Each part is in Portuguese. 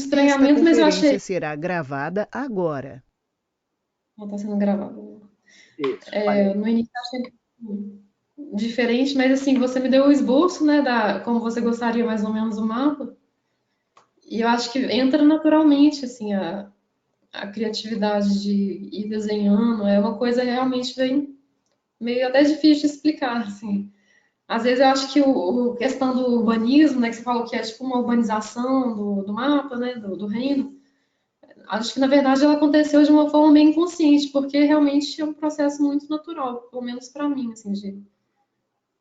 estranhamento, mas eu conferência achei. será gravada agora. Não está sendo gravado. Isso, falei. No início eu achei diferente, mas assim, você me deu o esboço, né, da como você gostaria mais ou menos o mapa, e eu acho que entra naturalmente, assim, a criatividade de ir desenhando, é uma coisa realmente bem, meio até difícil de explicar, assim. Às vezes eu acho que o questão do urbanismo, né, que você falou que é tipo uma urbanização do mapa, né, do reino, acho que na verdade ela aconteceu de uma forma bem inconsciente, porque realmente é um processo muito natural, pelo menos para mim, assim,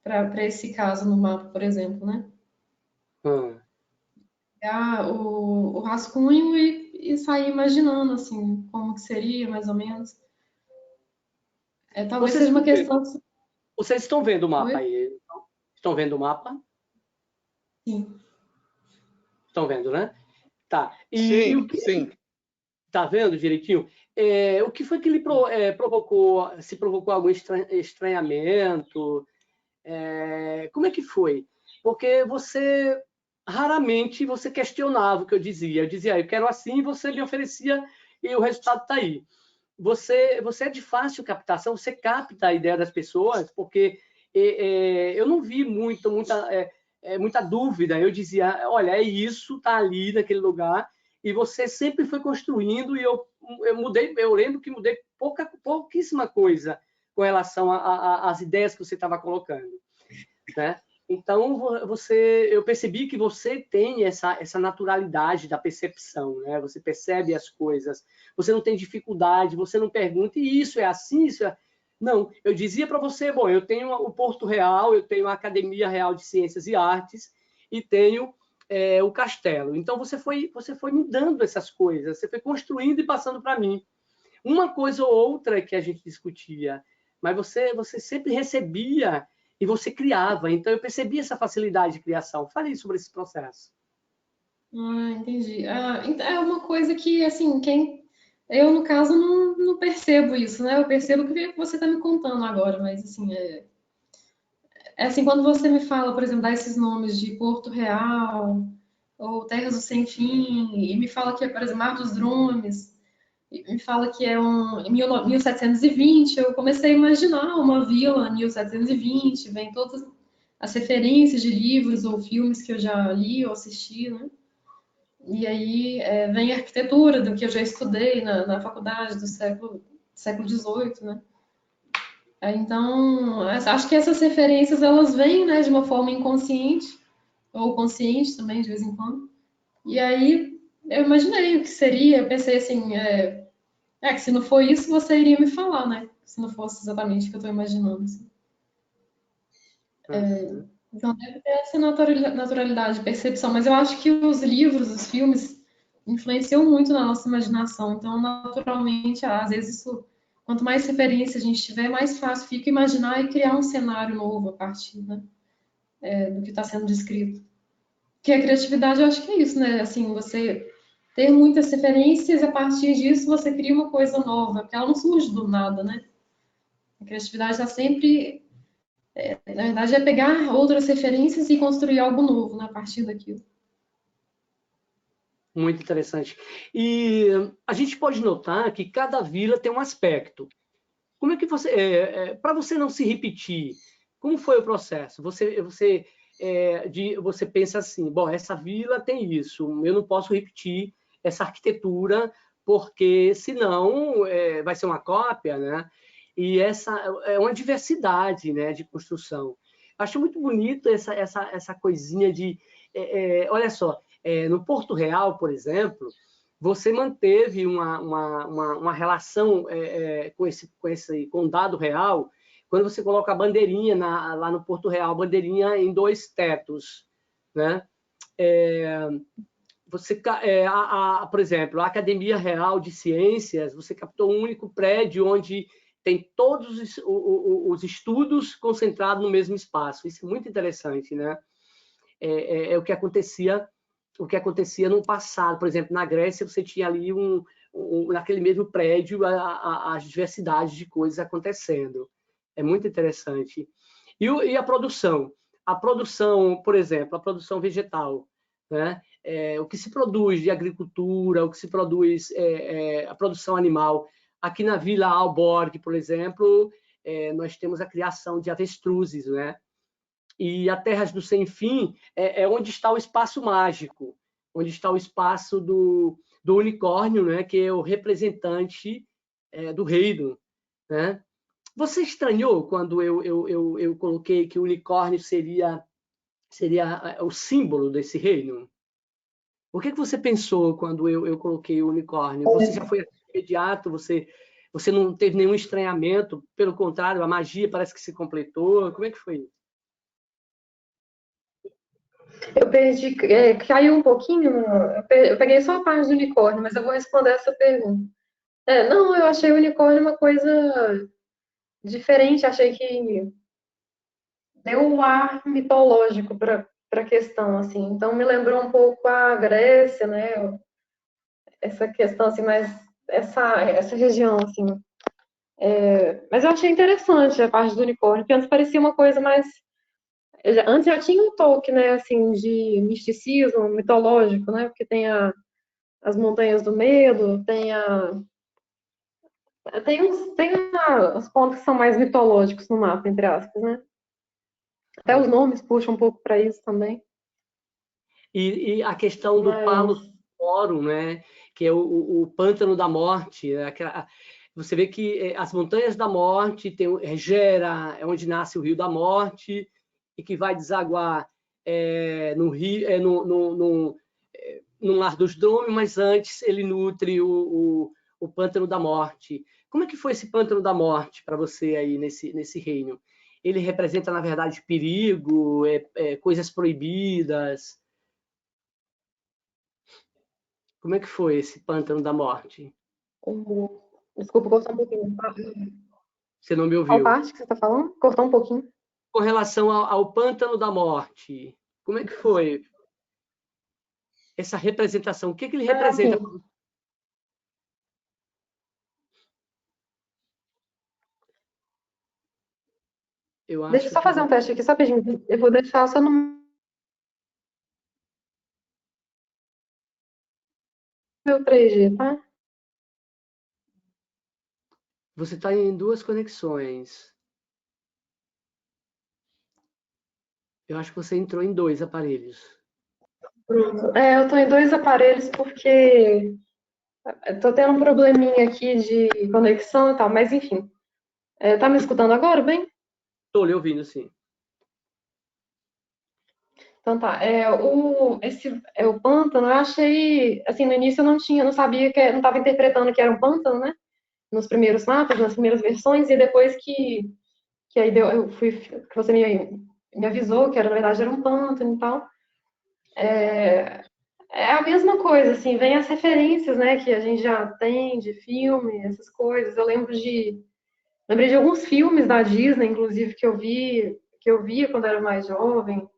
para esse caso no mapa, por exemplo, né? Hum. Pegar o rascunho e sair imaginando, assim, como que seria, mais ou menos. Talvez Vocês seja uma estão vendo, questão. vocês estão vendo o mapa Oi? aí? Estão vendo o mapa? Sim. Estão vendo, né? Tá. E o Sim, que sim. tá vendo direitinho? O que foi que lhe provocou? Se provocou algum estranhamento? Como é que foi? Porque você raramente você questionava o que eu dizia. Eu dizia, eu quero assim, você me oferecia e o resultado está aí. Você é de fácil captação, você capta a ideia das pessoas, porque eu não vi muita dúvida. Eu dizia, olha, é isso, está ali naquele lugar, e você sempre foi construindo, e eu lembro que mudei pouquíssima coisa com relação às ideias que você estava colocando, né? Então, eu percebi que você tem essa naturalidade da percepção, né? Você percebe as coisas, você não tem dificuldade, você não pergunta, e isso é assim, isso é... Não, eu dizia para você, bom, eu tenho o Porto Real, eu tenho a Academia Real de Ciências e Artes e tenho o Castelo. Então, você foi me dando essas coisas, você foi construindo e passando para mim. Uma coisa ou outra que a gente discutia, mas você sempre recebia e você criava. Então, eu percebi essa facilidade de criação. Falei sobre esse processo. Ah, entendi. Então é uma coisa que, assim, eu, no caso, não percebo isso, né? Eu percebo o que você está me contando agora, mas, assim, é assim, quando você me fala, por exemplo, dá esses nomes de Porto Real ou Terras do Sem Fim, e me fala que é, por exemplo, Mar dos Dromes, e me fala que é em 1720, eu comecei a imaginar uma vila em 1720, vem todas as referências de livros ou filmes que eu já li ou assisti, né? E aí vem a arquitetura, do que eu já estudei na faculdade do século XVIII, né? Então, acho que essas referências, elas vêm, né, de uma forma inconsciente, ou consciente também, de vez em quando. E aí, eu imaginei o que seria, eu pensei assim, que se não for isso, você iria me falar, né? Se não fosse exatamente o que eu estou imaginando, assim. Uhum. Então, deve ter essa naturalidade de percepção, mas eu acho que os livros, os filmes, influenciam muito na nossa imaginação. Então, naturalmente, às vezes, quanto mais referência a gente tiver, mais fácil fica imaginar e criar um cenário novo a partir, né, do que está sendo descrito. Porque a criatividade, eu acho que é isso, né? Assim, você ter muitas referências e a partir disso você cria uma coisa nova, porque ela não surge do nada, né? A criatividade está sempre, na verdade, é pegar outras referências e construir algo novo, né, a partir daquilo. Muito interessante. E a gente pode notar que cada vila tem um aspecto. Como é que para você não se repetir, como foi o processo? Você pensa assim, bom, essa vila tem isso, eu não posso repetir essa arquitetura, porque senão vai ser uma cópia, né? E essa é uma diversidade, né, de construção. Acho muito bonito essa coisinha de... olha só, no Porto Real, por exemplo, você manteve uma relação com esse condado real, quando você coloca a bandeirinha lá no Porto Real, bandeirinha em dois tetos, né? Por exemplo, a Academia Real de Ciências, você captou um único prédio onde tem todos os estudos concentrados no mesmo espaço. Isso é muito interessante, né? É o que acontecia no passado. Por exemplo, na Grécia, você tinha ali naquele mesmo prédio as diversidades de coisas acontecendo. É muito interessante. E a produção? A produção, por exemplo, a produção vegetal. né? O que se produz de agricultura, o que se produz, a produção animal. Aqui na Vila Aalborg, por exemplo, nós temos a criação de avestruzes, né? E a Terras do Sem Fim é onde está o espaço mágico, onde está o espaço do unicórnio, né? Que é o representante do reino, né? Você estranhou quando eu coloquei que o unicórnio seria o símbolo desse reino? O que você pensou quando eu coloquei o unicórnio? Você já foi imediato? Você não teve nenhum estranhamento? Pelo contrário, a magia parece que se completou. Como é que foi isso? Eu perdi, caiu um pouquinho, eu peguei só a parte do unicórnio, mas eu vou responder essa pergunta. Não, eu achei o unicórnio uma coisa diferente, achei que deu um ar mitológico para a questão, assim. Então me lembrou um pouco a Grécia, né? Essa questão, assim, mais essa região, assim. Mas eu achei interessante a parte do unicórnio, porque antes parecia uma coisa mais. Antes já tinha um toque, né, assim, de misticismo mitológico, né? Porque tem as Montanhas do Medo, os pontos que são mais mitológicos no mapa, entre aspas, né? Até os nomes puxam um pouco para isso também. E a questão do Palo Mas Forum, né? Que é o Pântano da Morte. Você vê que as Montanhas da Morte tem Gera, é onde nasce o Rio da Morte, e que vai desaguar no rio, no Lar dos Dromes, mas antes ele nutre o Pântano da Morte. Como é que foi esse Pântano da Morte para você aí nesse reino? Ele representa, na verdade, perigo, coisas proibidas? Como é que foi esse Pântano da Morte? desculpa, cortar um pouquinho. Você não me Qual ouviu? parte que você está falando? Cortou um pouquinho. Com relação ao Pântano da Morte, como é que foi essa representação? O que ele Ah, representa? sim. Eu Deixa eu acho só que fazer um teste aqui, só rapidinho. Eu vou deixar só no meu 3G, tá? você está em duas conexões. Eu acho que você entrou em dois aparelhos. Pronto. Eu tô em dois aparelhos porque eu tô tendo um probleminha aqui de conexão e tal, mas enfim. Tá me escutando agora, bem? Estou lhe ouvindo, sim. Então tá. O pântano, eu achei, assim, no início eu não sabia não estava interpretando que era um pântano, né? Nos primeiros mapas, nas primeiras versões, e depois que aí que você me avisou que era, na verdade, era um pântano e tal. É a mesma coisa, assim, vem as referências, né, que a gente já tem de filme, essas coisas. Lembrei de alguns filmes da Disney, inclusive, que eu via quando era mais jovem.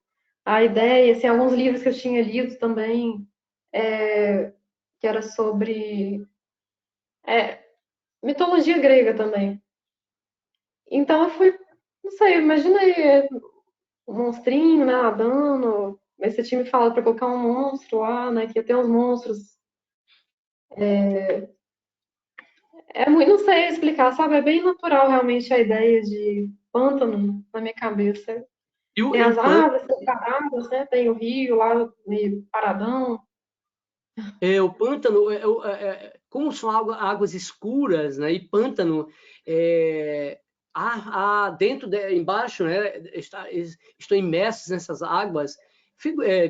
A ideia, assim, alguns livros que eu tinha lido também, que era sobre mitologia grega também. Então eu fui, não sei, eu imaginei um monstrinho, né, nadando. Aí você tinha me falado para colocar um monstro lá, né, que ia ter uns monstros. É muito, não sei explicar, sabe? É bem natural realmente a ideia de pântano na minha cabeça. Tem E o as Pântano, árvores separadas, né? Tem o rio lá meio paradão. como são águas escuras, né? E pântano, é, dentro, embaixo, né? Estão imersos nessas águas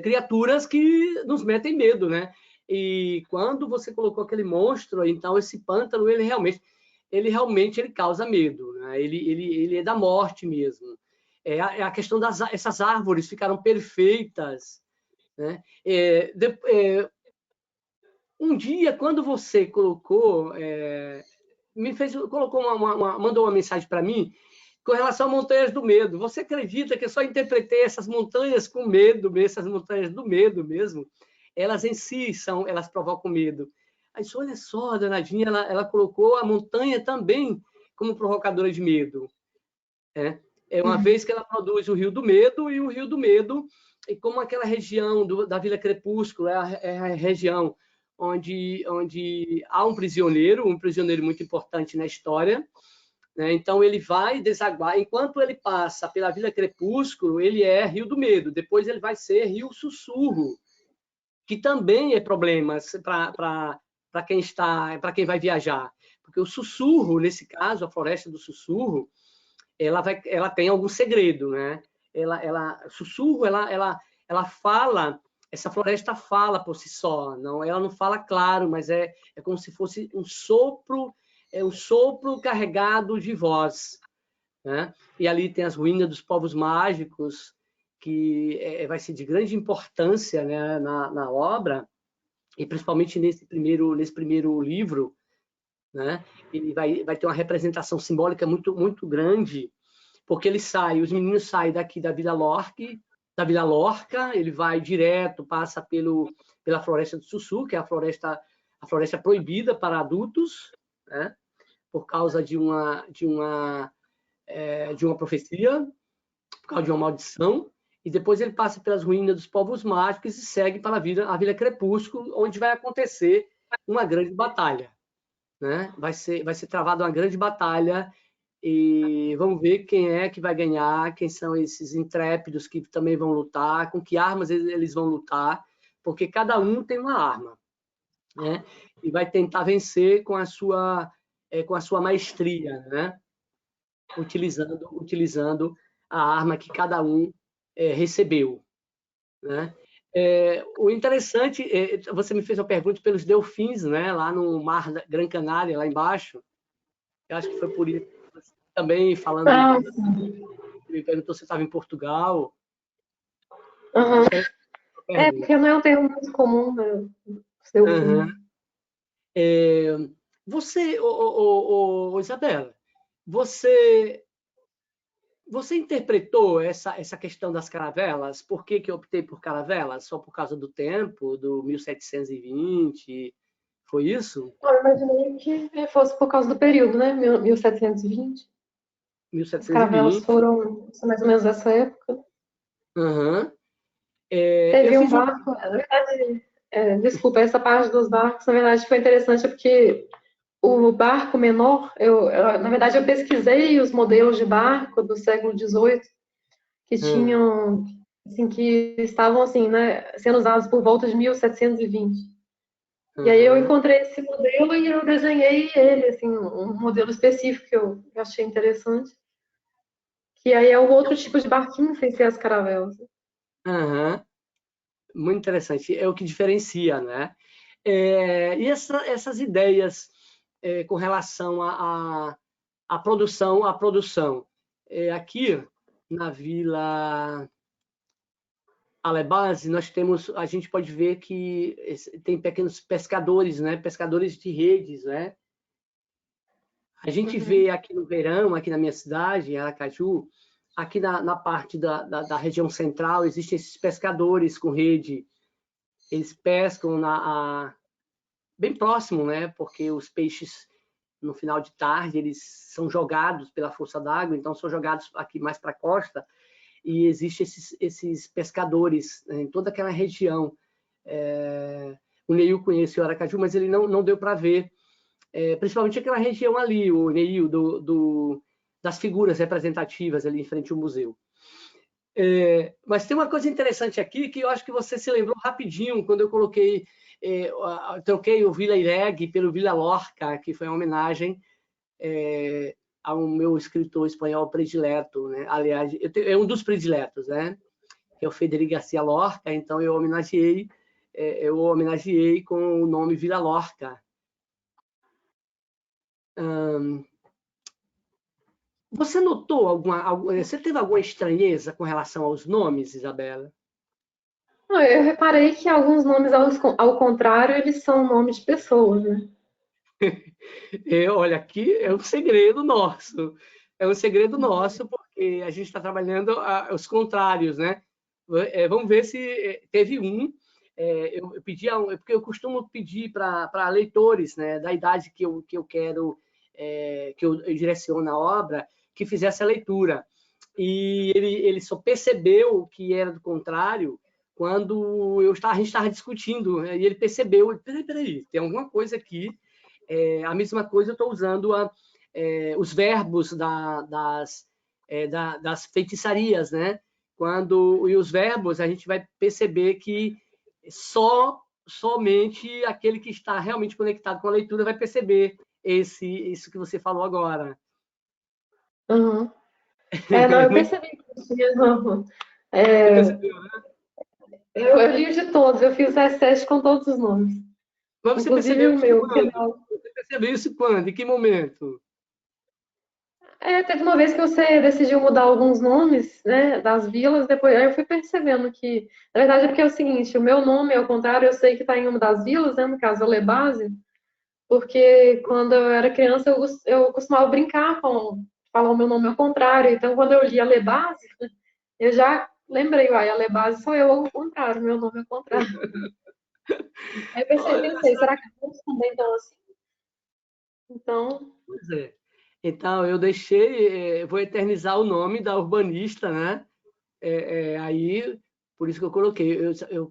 criaturas que nos metem medo, né? E quando você colocou aquele monstro, então esse pântano, ele causa medo, né? Ele é da morte mesmo. A questão essas árvores ficaram perfeitas, né? Um dia, quando você colocou, mandou uma mensagem para mim com relação a montanhas do medo. Você acredita que eu só interpretei essas montanhas com medo, essas montanhas do medo mesmo? Elas em si elas provocam medo. Aí, olha só, a danadinha, ela colocou a montanha também como provocadora de medo. É uma vez que ela produz o Rio do Medo, e o Rio do Medo e como aquela região da Vila Crepúsculo é a região onde há um prisioneiro muito importante na história, né? Então ele vai desaguar, enquanto ele passa pela Vila Crepúsculo, ele é Rio do Medo, depois ele vai ser Rio Sussurro, que também é problema para quem vai viajar, porque o Sussurro, nesse caso, a Floresta do Sussurro, ela tem algum segredo, né? Sussurro, ela fala, essa floresta fala por si só, ela não fala claro, mas é como se fosse um sopro carregado de voz, né? E ali tem as ruínas dos povos mágicos, que vai ser de grande importância, né, na obra, e principalmente nesse primeiro livro, né? Ele vai ter uma representação simbólica muito, muito grande, porque os meninos saem daqui da Vila Lorca, ele vai direto, passa pela Floresta do Sussurro, que é a floresta proibida para adultos, né? Por causa de uma profecia, por causa de uma maldição, e depois ele passa pelas ruínas dos povos mágicos e segue para a Vila Crepúsculo, onde vai acontecer uma grande batalha, né? Vai ser travada uma grande batalha e vamos ver quem é que vai ganhar, quem são esses intrépidos que também vão lutar, com que armas eles vão lutar, porque cada um tem uma arma, né? E vai tentar vencer com a sua maestria, né? Utilizando a arma que cada um recebeu, né? O interessante, você me fez uma pergunta pelos delfins, né? Lá no Mar da Gran Canária, lá embaixo. Eu acho que foi por isso. Também falando, me perguntou se estava em Portugal. Uhum. Porque não é um termo muito comum, né? Uhum. Você, Isabela, você interpretou essa questão das caravelas? Por que eu optei por caravelas? Só por causa do tempo, do 1720? Foi isso? Eu imaginei que fosse por causa do período, né? 1720. As caravelas 1720. foram mais ou menos dessa época. Uhum. Teve um barco, na verdade, desculpa, essa parte dos barcos, na verdade, foi interessante porque o barco menor, na verdade, eu pesquisei os modelos de barco do século XVIII que tinham, assim, que estavam, assim, né, sendo usados por volta de 1720. E aí eu encontrei esse modelo e eu desenhei ele, assim, um modelo específico que eu achei interessante. Que aí é um outro tipo de barquinho sem ser as caravelas. Uhum. Muito interessante. É o que diferencia, né? E essas ideias com relação à produção, aqui na Vila Alebase, a gente pode ver que tem pequenos pescadores, né? Pescadores de redes, né? A gente vê aqui no verão, aqui na minha cidade, em Aracaju, aqui na parte da região central, existem esses pescadores com rede. Eles pescam bem próximo, né? Porque os peixes, no final de tarde, eles são jogados pela força d'água, então são jogados aqui mais para a costa, e existem esses pescadores, né, em toda aquela região. O Neil conheceu Aracaju, mas ele não deu para ver, principalmente aquela região ali, o Neil, das figuras representativas ali em frente ao museu. Mas tem uma coisa interessante aqui que eu acho que você se lembrou rapidinho quando eu troquei o Vila Ireg pelo Vila Lorca, que foi uma homenagem ao meu escritor espanhol predileto, né? Aliás, é um dos prediletos, né? Que é o Federico Garcia Lorca, então eu homenageei com o nome Vila Lorca. Você notou você teve alguma estranheza com relação aos nomes, Isabela? Eu reparei que alguns nomes, ao contrário, eles são nomes de pessoas, né? Olha, aqui é um segredo nosso. É um segredo nosso, porque a gente está trabalhando os contrários, né? Vamos ver se teve um. Eu pedi, porque eu costumo pedir para leitores, né, da idade que eu quero, que eu direciono a obra, que fizesse a leitura. e ele só percebeu que era do contrário quando a gente estava discutindo, né? E ele percebeu, peraí, tem alguma coisa aqui. A mesma coisa eu estou usando os verbos das feitiçarias, né? E os verbos, a gente vai perceber que somente aquele que está realmente conectado com a leitura vai perceber isso que você falou agora. Uhum. Não, eu percebi que tinha. Você É, percebeu, né? eu li de todos, eu fiz esse teste com todos os nomes, Mas você inclusive percebeu o isso meu, quando? final. Você percebeu isso quando? Em que momento? Teve uma vez que você decidiu mudar alguns nomes, né, das vilas, depois aí eu fui percebendo que, na verdade, é porque é o seguinte, o meu nome, ao contrário, eu sei que está em uma das vilas, né, no caso, Alebase, porque quando eu era criança eu costumava brincar com falar o meu nome ao contrário, então quando eu li Alebase, eu já lembrei, uai, Alebase sou eu ao contrário, meu nome é ao contrário. Aí eu pensei, será que todos também estão assim? Então, Pois é. Então, eu deixei, vou eternizar o nome da urbanista, né? Aí, por isso que eu coloquei,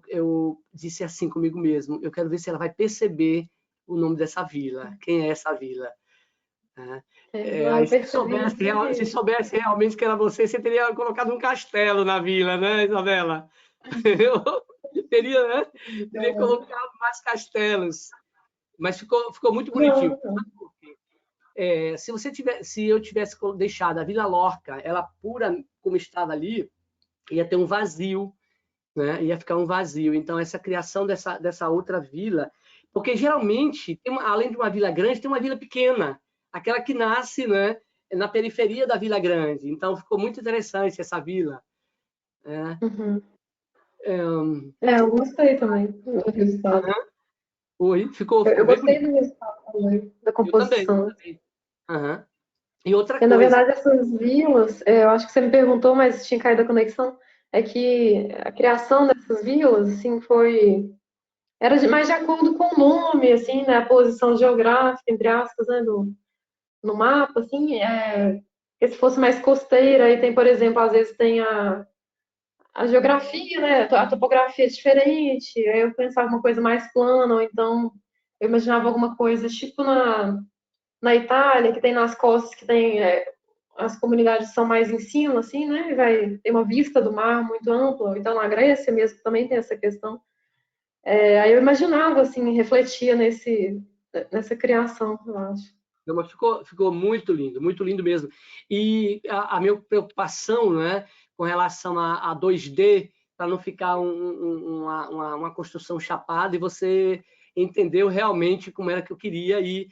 eu disse assim comigo mesmo, eu quero ver se ela vai perceber o nome dessa vila, quem é essa vila. Né? não, Aí, eu percebi se que soubesse realmente que era você teria colocado um castelo na vila, né, Isabela? Eu teria, né? Teria colocado mais castelos, mas ficou muito bonitinho. não, não. Se eu tivesse deixado a Vila Lorca, ela pura como estava ali, ia ter um vazio, né? Ia ficar um vazio. Então, essa criação dessa outra vila, porque geralmente, além de uma vila grande, tem uma vila pequena, aquela que nasce, né, na periferia da vila grande. Então, ficou muito interessante essa vila. Né? Uhum. É, Eu gostei também do resultado. oi, Eu, ficou eu bem gostei bonito. do resultado também, da Eu também, eu composição. também. Uhum. E outra Porque, na coisa, verdade, essas vilas, eu acho que você me perguntou, mas tinha caído a conexão, é que a criação dessas vilas, assim, era mais de acordo com o nome, assim, né, a posição geográfica, entre aspas, né, no mapa, assim, que se fosse mais costeira, aí tem, por exemplo, às vezes tem a geografia, né, a topografia é diferente, aí eu pensava uma coisa mais plana, ou então eu imaginava alguma coisa tipo na Itália, que tem nas costas, que tem as comunidades são mais em cima, assim, né? Vai ter uma vista do mar muito ampla. Então, na Grécia mesmo também tem essa questão. Aí eu imaginava, assim, refletia nessa criação, eu acho. não, mas ficou muito lindo mesmo. E a minha preocupação, né, com relação a 2D, para não ficar uma construção chapada, e você entendeu realmente como era que eu queria. E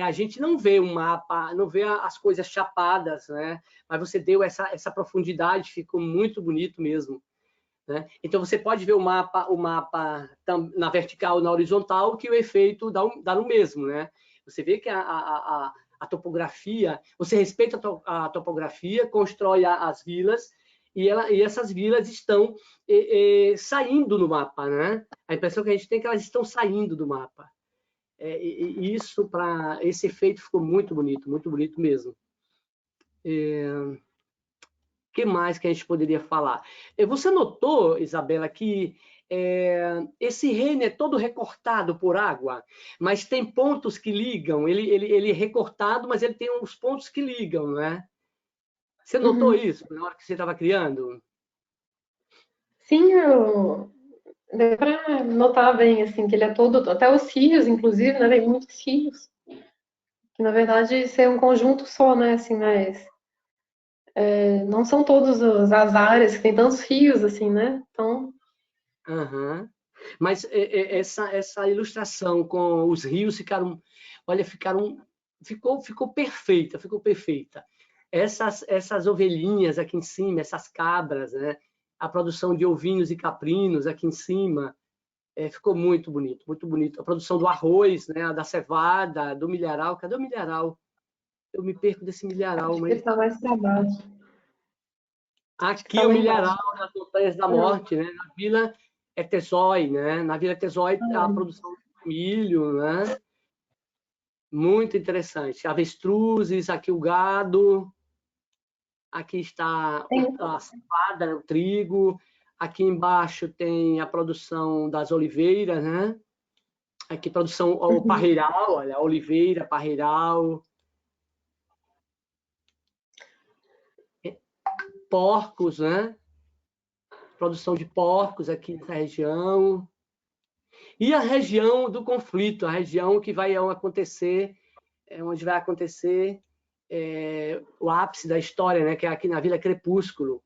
a gente não vê um mapa, não vê as coisas chapadas, né? Mas você deu essa profundidade, ficou muito bonito mesmo. Né? Então você pode ver o mapa na vertical, na horizontal, que o efeito dá no mesmo, né? Você vê que a topografia, você respeita a topografia, constrói as vilas e essas vilas estão saindo no mapa, né? A impressão que a gente tem é que elas estão saindo do mapa. E isso para esse efeito ficou muito bonito mesmo. Que mais que a gente poderia falar? Você notou, Isabela, que esse reino é todo recortado por água, mas tem pontos que ligam. Ele é recortado, mas ele tem uns pontos que ligam, né? Você notou Uhum. isso na hora que você estava criando? Sim, deu para notar bem, assim, que ele é todo, até os rios, inclusive, né? Tem muitos rios. Que, na verdade, isso é um conjunto só, né? Assim, mas não são todas as áreas que tem tantos rios, assim, né? Então, Uhum. Mas essa ilustração com os rios olha, ficou perfeita, ficou perfeita. Essas ovelhinhas aqui em cima, essas cabras, né? A produção de ovinhos e caprinos aqui em cima, ficou muito bonito, muito bonito. A produção do arroz, né? Da cevada, do milharal. Cadê o milharal? Eu me perco desse milharal, acho que ele mas está mais para baixo. Acho que está aqui o lá embaixo. milharal das Montanhas da Morte, né? Na Vila Etesói, né? Na Vila Etesói, a produção de milho, né? Muito interessante. Avestruzes, aqui o gado. aqui está a cevada, o trigo, aqui embaixo tem a produção das oliveiras, né? Aqui produção o parreiral, olha, oliveira, parreiral. Porcos, né? Produção de porcos aqui nessa região. E a região do conflito, a região que vai acontecer, onde vai acontecer o ápice da história, né? Que é aqui na Vila Crepúsculo.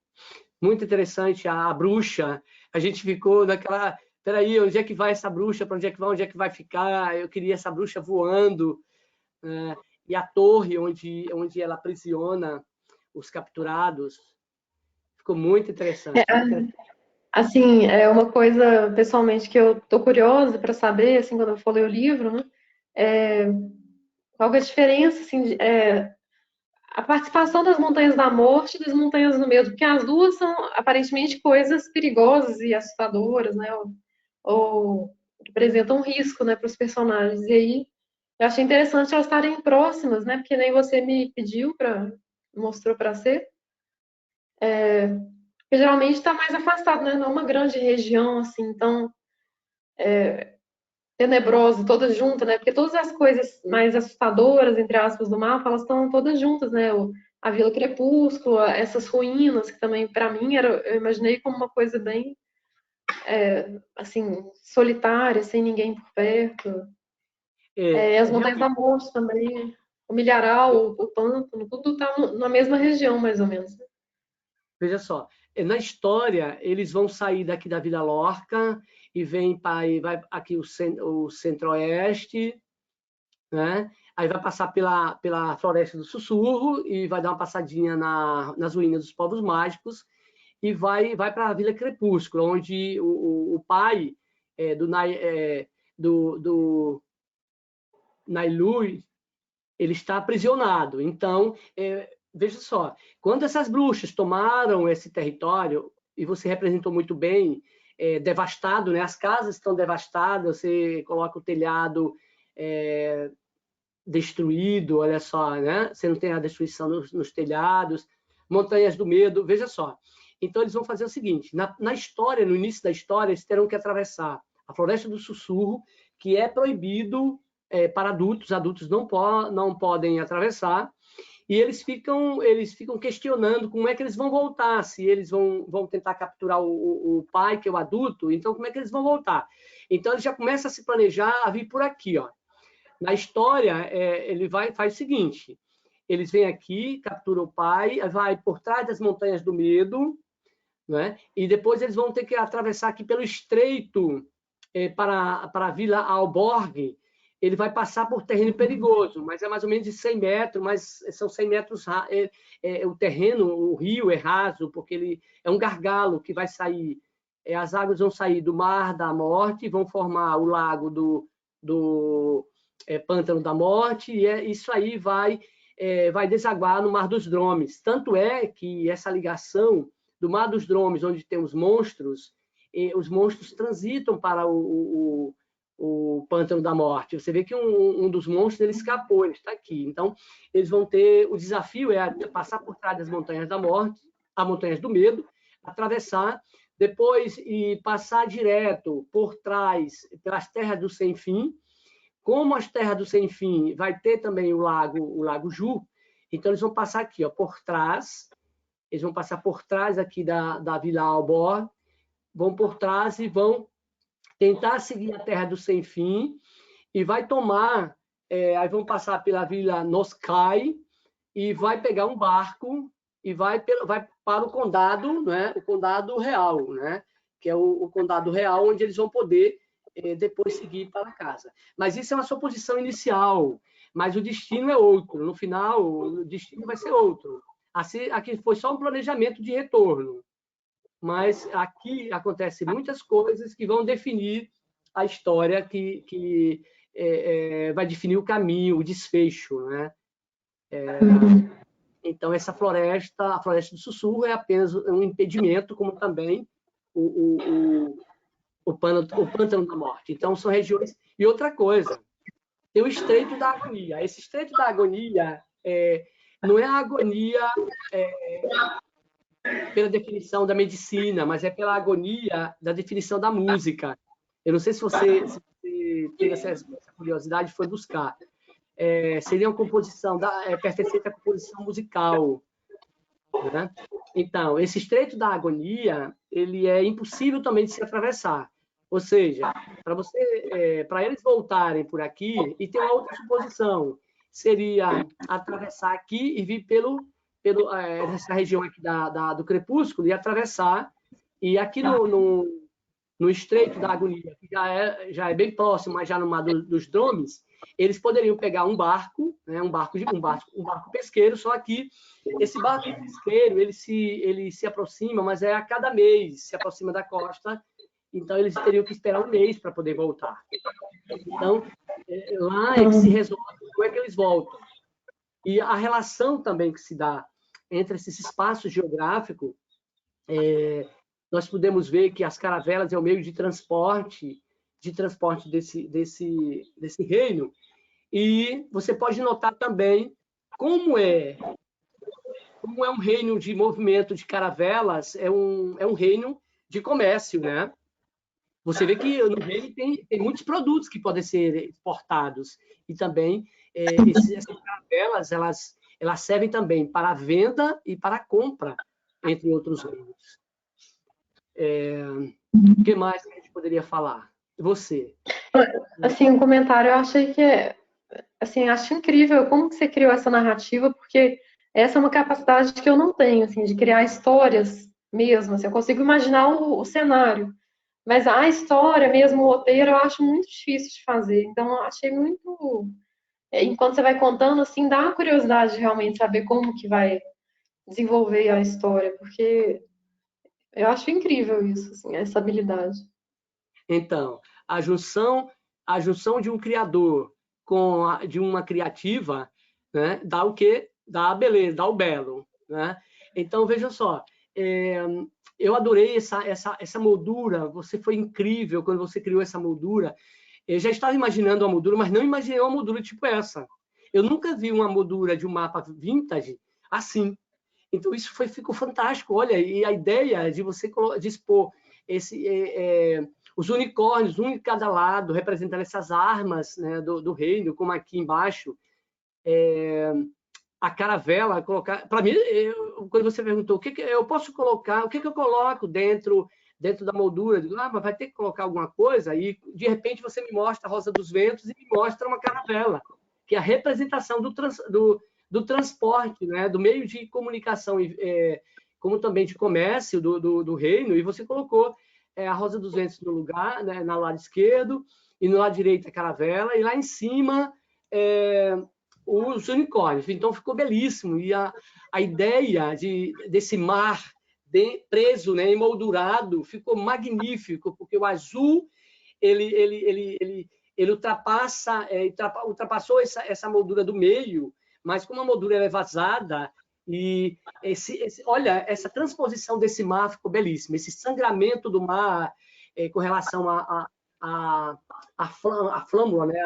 Muito interessante, a bruxa. A gente ficou naquela... Peraí, onde é que vai essa bruxa? Para onde é que vai ficar? Eu queria essa bruxa voando. E a torre onde ela aprisiona os capturados. Ficou muito interessante. Assim, é uma coisa, pessoalmente, que eu tô curiosa para saber, assim, quando eu for ler o livro, né? Qual que é a diferença, assim, a participação das Montanhas da Morte e das Montanhas do Medo, porque as duas são, aparentemente, coisas perigosas e assustadoras, né? Ou representam um risco, né, para os personagens. E aí, eu achei interessante elas estarem próximas, né? Porque nem você me pediu mostrou para ser. Porque geralmente está mais afastado, né? Não é uma grande região, assim, tão tenebrosa, todas juntas, né? Porque todas as coisas mais assustadoras, entre aspas, do mapa, elas estão todas juntas, né? A Vila Crepúsculo, essas ruínas, que também, para mim, eu imaginei como uma coisa bem, assim, solitária, sem ninguém por perto. As Montanhas da Morte também, o Milharal, o Pântano, tudo está na mesma região, mais ou menos. Veja só, na história, eles vão sair daqui da Vila Lorca e vai aqui o centro-oeste, né? Aí vai passar pela Floresta do Sussurro e vai dar uma passadinha nas ruínas dos Povos Mágicos e vai para a Vila Crepúsculo, onde o pai do Nailui, ele está aprisionado. Então, veja só, quando essas bruxas tomaram esse território, e você representou muito bem, devastado, né? As casas estão devastadas, você coloca o telhado destruído, olha só, né? Você não tem a destruição nos telhados, montanhas do medo, veja só. Então, eles vão fazer o seguinte, na história, no início da história, eles terão que atravessar a Floresta do Sussurro, que é proibido para adultos não podem atravessar, e eles ficam questionando como é que eles vão voltar, se eles vão tentar capturar o pai, que é o adulto, então como é que eles vão voltar? Então, eles já começam a se planejar a vir por aqui, ó. Na história, ele faz o seguinte, eles vêm aqui, capturam o pai, vai por trás das Montanhas do Medo, né? E depois eles vão ter que atravessar aqui pelo estreito para a Vila Alborg. Ele vai passar por terreno perigoso, mas é mais ou menos de 100 metros, mas são 100 metros, o terreno, o rio é raso, porque ele é um gargalo que vai sair, as águas vão sair do Mar da Morte, vão formar o lago do Pântano da Morte, e isso aí vai desaguar no Mar dos Dromes. Tanto é que essa ligação do Mar dos Dromes, onde tem os monstros transitam para o Pântano da Morte. Você vê que um dos monstros ele escapou, ele está aqui. Então, eles vão ter... O desafio é passar por trás das Montanhas da Morte, as Montanhas do Medo, atravessar, depois e passar direto por trás, pelas Terras do Sem Fim. Como as Terras do Sem Fim vai ter também o Lago Ju, então eles vão passar aqui, ó, por trás, eles vão passar por trás aqui da Vila Albor, vão por trás e vão tentar seguir a Terra do Sem Fim e vai tomar, aí vão passar pela Vila Noskai e vai pegar um barco e vai para o condado, né, o condado real, né, que é o condado real onde eles vão poder depois seguir para casa. Mas isso é uma suposição inicial, mas o destino é outro. No final, o destino vai ser outro. Assim, aqui foi só um planejamento de retorno. Mas aqui acontecem muitas coisas que vão definir a história, que vai definir o caminho, o desfecho, né? Então, essa a Floresta do Sussurro, é apenas um impedimento, como também o Pântano da Morte. Então, são regiões... E outra coisa, tem o Estreito da Agonia. Esse Estreito da Agonia não é a agonia pela definição da medicina, mas é pela agonia da definição da música. Eu não sei se você teve essa curiosidade e foi buscar. Seria uma composição, pertencente à composição musical, né? Então, esse estreito da agonia, ele é impossível também de se atravessar. Ou seja, para eles voltarem por aqui, e tem uma outra suposição, seria atravessar aqui e vir essa região aqui do crepúsculo e atravessar, e aqui no estreito da agonia, que já é bem próximo, mas já no mar dos Dromes, eles poderiam pegar um barco, né, um barco pesqueiro, só que esse barco pesqueiro ele se aproxima, mas é a cada mês, se aproxima da costa, então eles teriam que esperar um mês para poder voltar. Então, lá é que se resolve como é que eles voltam. E a relação também que se dá entre esses espaços geográficos, nós podemos ver que as caravelas é o meio de transporte desse reino, e você pode notar também como é um reino de movimento de caravelas, é um reino de comércio, né? Você vê que no reino tem muitos produtos que podem ser exportados, e também essas caravelas, elas servem também para a venda e para a compra, entre outros reinos. O que mais que a gente poderia falar? Você. Assim, um comentário, eu achei assim, acho incrível como que você criou essa narrativa, porque essa é uma capacidade que eu não tenho, assim, de criar histórias mesmo, assim, eu consigo imaginar o cenário, mas a história mesmo, o roteiro, eu acho muito difícil de fazer, então eu achei muito... Enquanto você vai contando, assim, dá uma curiosidade de realmente saber como que vai desenvolver a história, porque eu acho incrível isso, assim, essa habilidade. Então, a junção de um criador de uma criativa, né, dá o quê? Dá a beleza, dá o belo, né? Então, veja só, eu adorei essa moldura, você foi incrível quando você criou essa moldura. Eu já estava imaginando uma moldura, mas não imaginei uma moldura tipo essa. Eu nunca vi uma moldura de um mapa vintage assim. Então, isso ficou fantástico. Olha, e a ideia de você dispor os unicórnios, um em cada lado, representando essas armas, né, do reino, como aqui embaixo, a caravela, colocar... Para mim, quando você perguntou o que eu posso colocar, o que eu coloco dentro da moldura, eu digo, mas vai ter que colocar alguma coisa, e de repente você me mostra a Rosa dos Ventos e me mostra uma caravela, que é a representação do transporte, né, do meio de comunicação, como também de comércio do reino, e você colocou a Rosa dos Ventos no lugar, né, no lado esquerdo, e no lado direito a caravela, e lá em cima os unicórnios. Então ficou belíssimo, e a ideia desse mar preso, né, emoldurado, ficou magnífico, porque o azul ele ultrapassou essa moldura do meio, mas como a moldura é vazada, e olha, essa transposição desse mar ficou belíssima, esse sangramento do mar com relação a flâmula, né?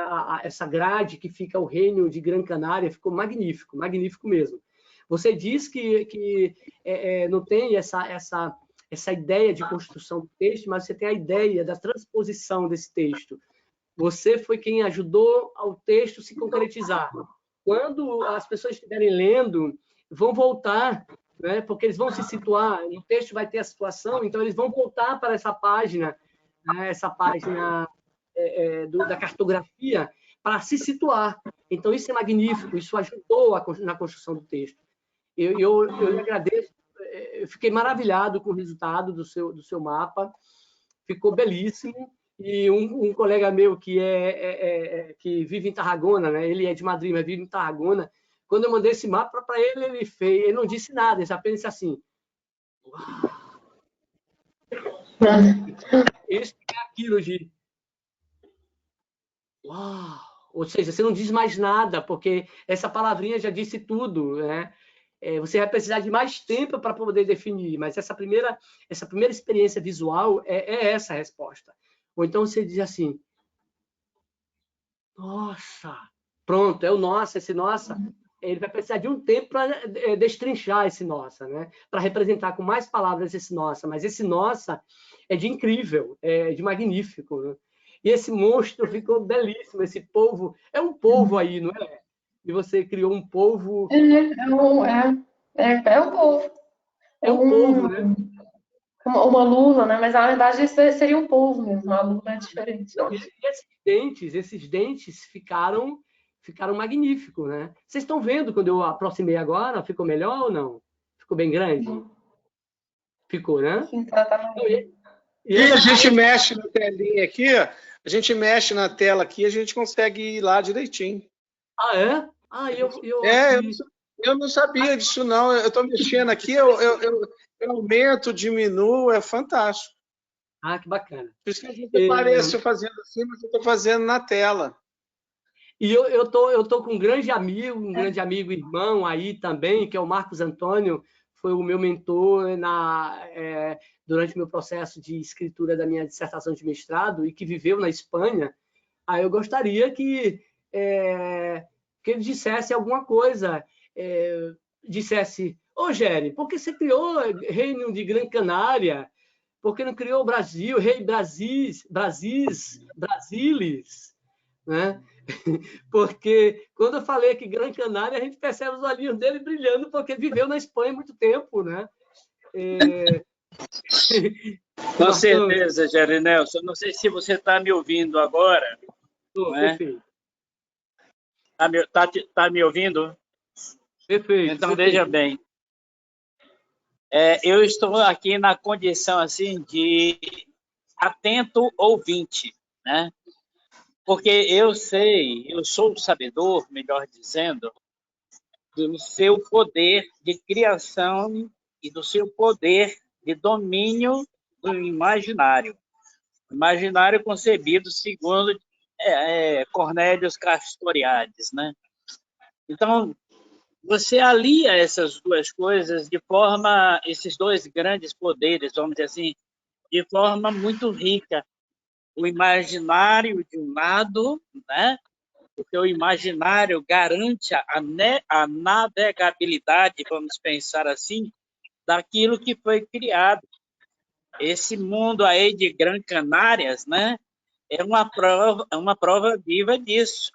Essa grade que fica o reino de Gran Canária, ficou magnífico, magnífico mesmo. Você diz que não tem essa ideia de construção do texto, mas você tem a ideia da transposição desse texto. Você foi quem ajudou ao texto se concretizar. Quando as pessoas estiverem lendo, vão voltar, né? Porque eles vão se situar, no texto vai ter a situação, então eles vão voltar para essa página, né? Essa página da cartografia, para se situar. Então, isso é magnífico, isso ajudou na construção do texto. Eu lhe agradeço, eu fiquei maravilhado com o resultado do seu mapa, ficou belíssimo. E um colega meu que vive em Tarragona, né? Ele é de Madrid, mas vive em Tarragona. Quando eu mandei esse mapa para ele, ele não disse nada, ele apenas disse assim: uau! Isso é aquilo de uau! Ou seja, você não diz mais nada, porque essa palavrinha já disse tudo, né? Você vai precisar de mais tempo para poder definir, mas essa primeira experiência visual é essa a resposta. Ou então você diz assim: nossa, pronto, é o nossa, esse nossa. ele vai precisar de um tempo para destrinchar esse nossa, né? Para representar com mais palavras esse nossa. Mas esse nossa é de incrível, é de magnífico, né? E esse monstro ficou belíssimo. Esse polvo é um polvo aí, não é? E você criou um polvo. É um polvo. É um polvo, né? Uma lula, né? Mas na verdade isso seria um polvo mesmo. A lula é diferente. Não, e esses dentes ficaram magníficos, né? Vocês estão vendo quando eu aproximei agora? Ficou melhor ou não? Ficou bem grande? Ficou, né? Sim, tá. Não, E a gente mexe na telinha aqui, ó. A gente mexe na tela aqui, a gente consegue ir lá direitinho. Ah, é? Ah, eu É, aqui. eu não sabia disso, não. Eu estou mexendo aqui, eu aumento, diminuo, é fantástico. Ah, que bacana. Por isso que a gente aparece fazendo assim, mas eu estou fazendo na tela. E eu tô com um grande amigo, irmão aí também, que é o Marcos Antônio, foi o meu mentor durante o meu processo de escritura da minha dissertação de mestrado e que viveu na Espanha. Aí eu gostaria que ele dissesse alguma coisa, dissesse: ô Géry, por que você criou o Reino de Gran Canária? Por que não criou o Brasil, Rei Brasilis, né? Porque quando eu falei que Gran Canária, a gente percebe os olhinhos dele brilhando, porque viveu na Espanha há muito tempo, né? Com certeza, Géry Nelson. Não sei se você está me ouvindo agora. Não é? Perfeito. Tá me ouvindo? Perfeito. Então, perfeito. veja bem. Eu estou aqui na condição assim de atento ouvinte, né? Porque eu sou sabedor, melhor dizendo, do seu poder de criação e do seu poder de domínio do imaginário. O imaginário concebido segundo Cornelius Castoriadis, né? Então, você alia essas duas coisas esses dois grandes poderes, vamos dizer assim, de forma muito rica. O imaginário de um lado, né? Porque o imaginário garante a navegabilidade, vamos pensar assim, daquilo que foi criado. Esse mundo aí de Gran Canárias, né? É uma prova viva disso.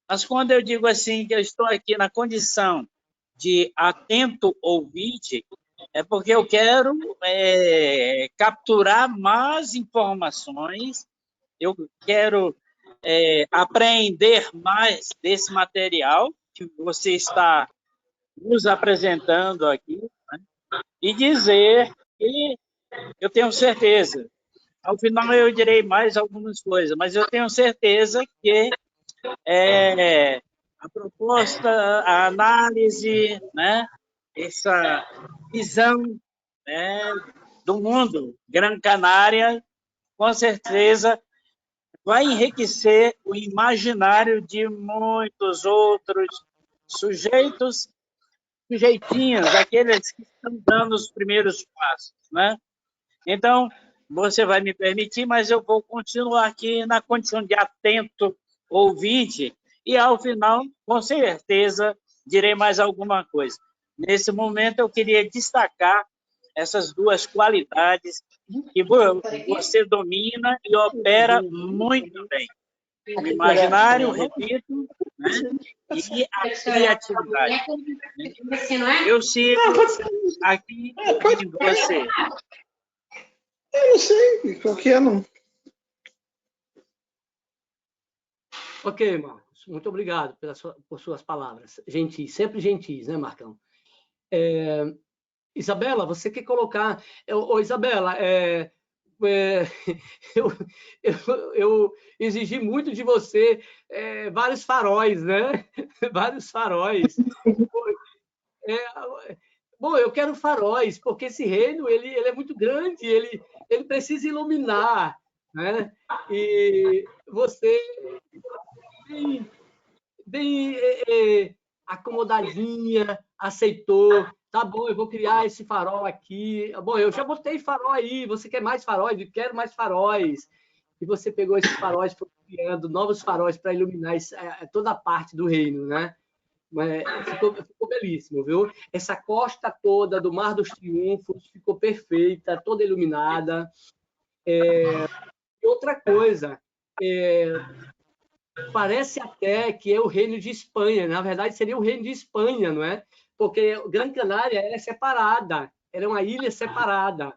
Mas quando eu digo assim que eu estou aqui na condição de atento ouvinte, é porque eu quero capturar mais informações, eu quero aprender mais desse material que você está nos apresentando aqui, né? E dizer que eu tenho certeza. Ao final eu direi mais algumas coisas, mas eu tenho certeza que a proposta, a análise, né, essa visão, né, do mundo Gran Canária, com certeza vai enriquecer o imaginário de muitos outros sujeitinhos, aqueles que estão dando os primeiros passos, né? Então, você vai me permitir, mas eu vou continuar aqui na condição de atento ouvinte e, ao final, com certeza, direi mais alguma coisa. Nesse momento, eu queria destacar essas duas qualidades que você domina e opera muito bem. O imaginário, repito, né? E a criatividade. Eu sigo aqui ouvindo você. Eu não sei, qualquer não. Ok, Marcos. Muito obrigado por suas palavras. Gentis, sempre gentis, né, Marcão? Isabela, você quer colocar... Isabela, eu exigi muito de você vários faróis, né? Vários faróis. Bom, eu quero faróis, porque esse reino ele é muito grande, ele precisa iluminar, né? E você bem acomodadinha, aceitou. Tá bom, eu vou criar esse farol aqui. Bom, eu já botei farol aí. Você quer mais faróis? Eu quero mais faróis. E você pegou esses faróis, foi criando novos faróis para iluminar toda a parte do reino, né? Ficou belíssimo, viu? Essa costa toda do Mar dos Triunfos ficou perfeita, toda iluminada. E outra coisa, parece até que é o Reino de Espanha. Na verdade, seria o Reino de Espanha, não é? Porque Gran Canária é separada, ela é uma ilha separada.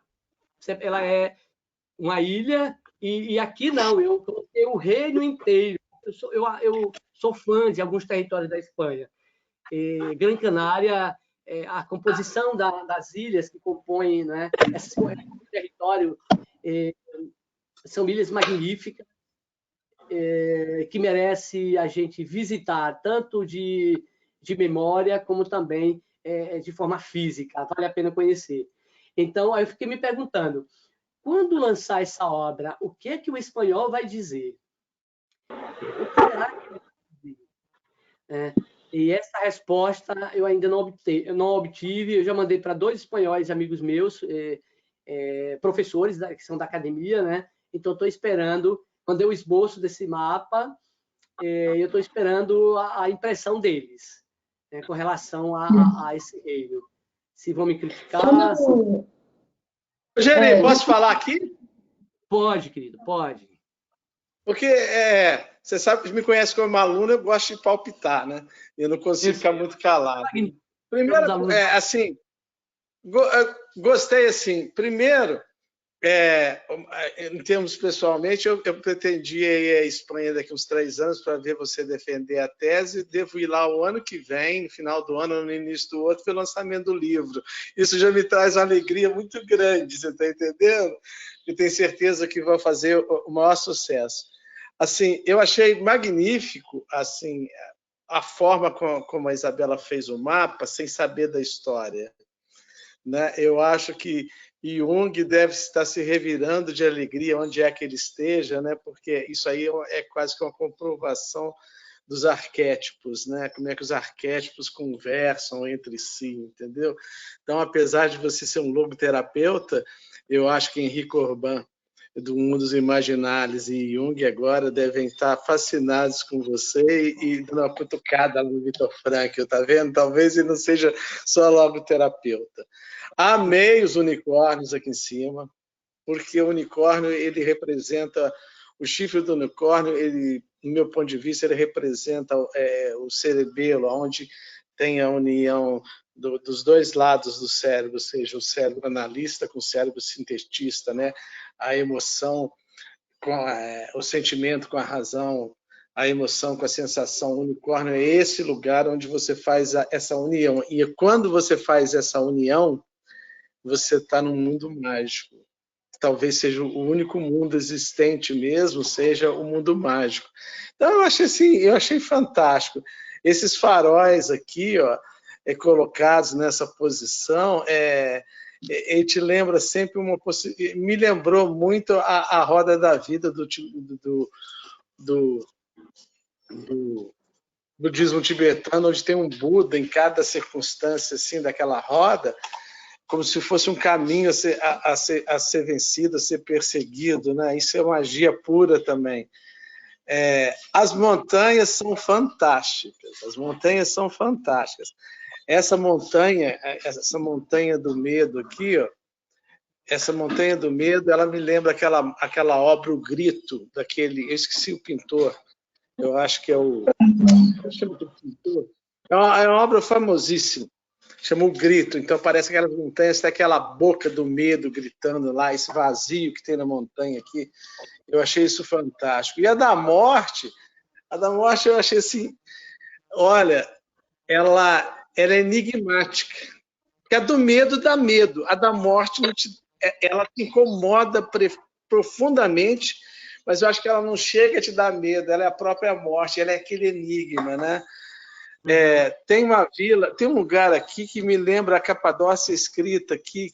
Ela é uma ilha, e aqui não, eu coloquei o reino inteiro. Eu sou fã de alguns territórios da Espanha. Gran Canária, a composição das ilhas que compõem, né, esse território, são ilhas magníficas, que merece a gente visitar, tanto de memória, como também de forma física. Vale a pena conhecer. Então, aí eu fiquei me perguntando, quando lançar essa obra, o que é que o espanhol vai dizer? O que será que ele vai dizer? E essa resposta eu ainda não obtive. Eu já mandei para 2 espanhóis amigos meus, professores que são da academia, né? Então, estou esperando, mandei o esboço desse mapa, eu estou esperando a impressão deles, né, com relação a esse reino. Se vão me criticar... Geri, posso falar aqui? Pode, querido, pode. Porque você sabe que me conhece como aluno, eu gosto de palpitar, né? Eu não consigo ficar muito calado. Primeiro, assim, gostei assim. Primeiro, em termos pessoalmente, eu pretendia ir à Espanha daqui uns 3 anos para ver você defender a tese. Devo ir lá o ano que vem, no final do ano, no início do outro, pelo lançamento do livro. Isso já me traz uma alegria muito grande, você está entendendo? Eu tenho certeza que vai fazer o maior sucesso. Assim, eu achei magnífico, assim, a forma como a Isabela fez o mapa, sem saber da história, né? Eu acho que Jung deve estar se revirando de alegria onde é que ele esteja, né? Porque isso aí é quase que uma comprovação dos arquétipos, né? Como é que os arquétipos conversam entre si, entendeu? Então, apesar de você ser um logoterapeuta, eu acho que Henri Corbin, do Mundos Imaginários, e Jung agora devem estar fascinados com você e dando uma cutucada no Viktor Frankl, tá vendo? Talvez ele não seja só logoterapeuta. Amei os unicórnios aqui em cima, porque o unicórnio, ele representa, o chifre do unicórnio, ele, no meu ponto de vista, ele representa o cerebelo, onde tem a união dos 2 lados do cérebro, ou seja, o cérebro analista com o cérebro sintetista, né? A emoção com o sentimento com a razão, a emoção com a sensação. O unicórnio é esse lugar onde você faz essa união. E quando você faz essa união, você está num mundo mágico. Talvez seja o único mundo existente mesmo, seja o mundo mágico. Então, eu achei fantástico. Esses faróis aqui, ó, colocados nessa posição, ele te lembra sempre me lembrou muito a roda da vida do budismo tibetano, onde tem um Buda em cada circunstância assim daquela roda, como se fosse um caminho a ser vencido, a ser perseguido, né? Isso é magia pura também. As montanhas são fantásticas, Essa montanha do medo aqui, ó, essa montanha do medo, ela me lembra aquela obra O Grito, eu esqueci o pintor, eu acho que é o pintor. É uma obra famosíssima, chamou Grito. Então parece aquelas montanhas, tem aquela boca do medo gritando lá, esse vazio que tem na montanha aqui. Eu achei isso fantástico. E a da morte eu achei assim, olha, ela é enigmática. Porque a do medo dá medo, a da morte ela te incomoda profundamente, mas eu acho que ela não chega a te dar medo, ela é a própria morte, ela é aquele enigma, né? Tem uma vila, tem um lugar aqui que me lembra a Capadócia escrita aqui,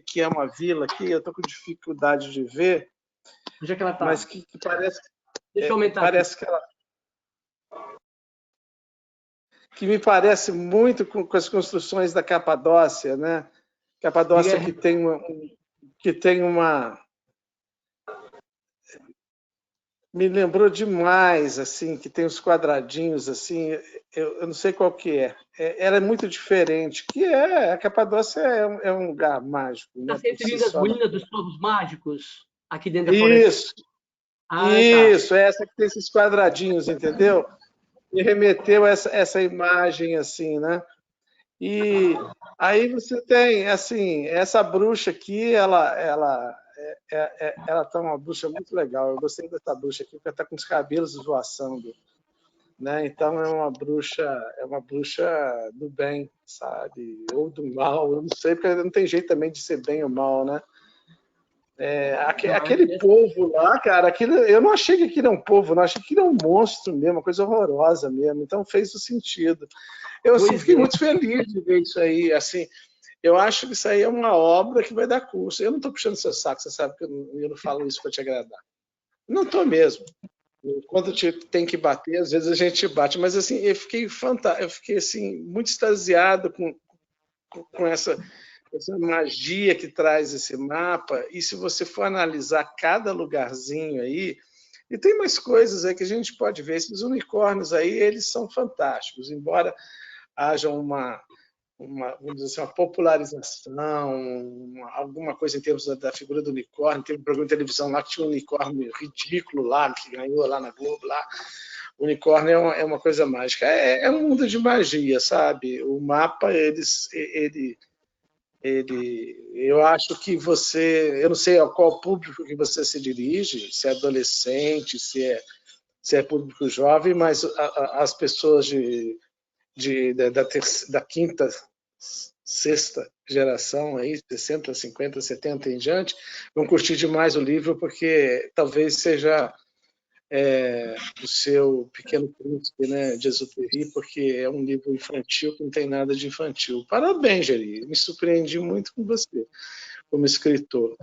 que é uma vila aqui, eu estou com dificuldade de ver, onde é que ela tá? Mas que parece... Deixa eu aumentar parece aqui. que ela... Que me parece muito com as construções da Capadócia, né? Capadócia que tem uma me lembrou demais, assim, que tem os quadradinhos, assim, eu não sei qual que é. Era muito diferente, a Capadócia é um lugar mágico, Está né, se por si referindo às só. ruínas dos povos mágicos, aqui dentro da floresta? Isso, essa que tem esses quadradinhos, entendeu? Me remeteu essa imagem, assim, né? E aí você tem, assim, essa bruxa aqui, ela tá uma bruxa muito legal. Eu gostei dessa bruxa aqui, porque ela está com os cabelos esvoaçando, né? Então é uma bruxa do bem, sabe? Ou do mal, eu não sei, porque não tem jeito também de ser bem ou mal, né? Aquele povo lá, cara, eu não achei que aquilo é um povo, não, achei que aquilo é um monstro mesmo, uma coisa horrorosa mesmo. Então fez o sentido. Eu fiquei muito feliz de ver isso aí, assim. Eu acho que isso aí é uma obra que vai dar curso. Eu não estou puxando seu saco, você sabe que eu não falo isso para te agradar. Não estou mesmo. Quando tem que bater, às vezes a gente bate. Mas assim, eu fiquei assim, muito extasiado com essa magia que traz esse mapa. E se você for analisar cada lugarzinho aí, e tem mais coisas aí que a gente pode ver. Esses unicórnios aí, eles são fantásticos, embora haja vamos dizer assim, uma popularização, alguma coisa em termos da figura do unicórnio. Teve um programa de televisão lá que tinha um unicórnio ridículo lá, que ganhou lá na Globo. Lá. O unicórnio é uma coisa mágica. É um mundo de magia, sabe? O mapa, eu acho que eu não sei a qual público que você se dirige, se é adolescente, se é público jovem, mas as pessoas da quinta, sexta geração, aí, 60, 50, 70 em diante, vão curtir demais o livro, porque talvez seja o seu Pequeno Príncipe, né, de Exupéry, porque é um livro infantil que não tem nada de infantil. Parabéns, Geri, me surpreendi muito com você, como escritor.